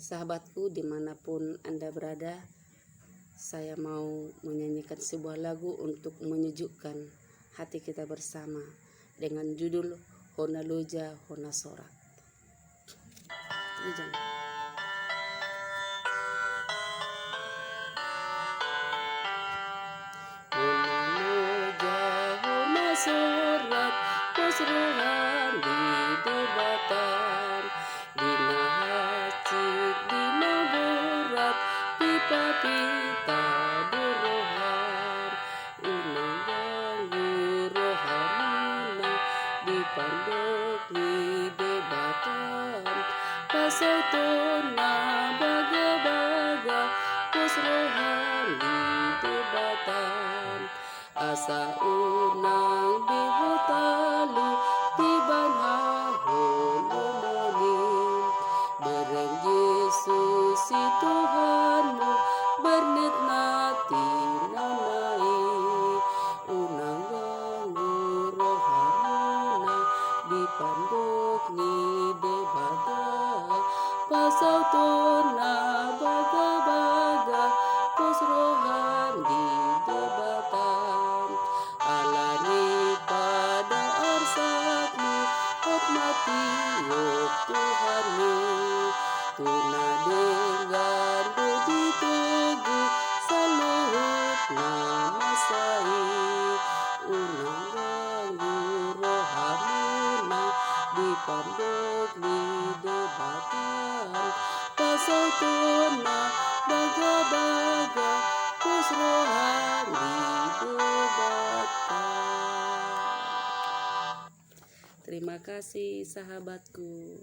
Sahabatku, dimanapun Anda berada, saya mau menyanyikan sebuah lagu untuk menyejukkan hati kita bersama dengan judul Hona Loja Hona Sorak. Sorak kusruhan di debatan, dina hacik dina berat pipa pita durohan, unang ganggu rohamuna dipandok di debatan, pasal tona baga-baga kusruhan di debatan, asa unang bihotalu tiban hahon lumonin, bareng Yesus si Tuhanmu bernet nati nanai, unang ganggu rohamuna dipandok ni debata, pasal tona baga-baga kusrohan di debatan, alani pada arsatmu hot mati yok Tuhanmu, tuna dengan budi tugu saluhut nama sai, unang ganggu rohamuna dipandok di debatan, pasal tuna baga-baga kusrohan di debatan. Terima kasih sahabatku.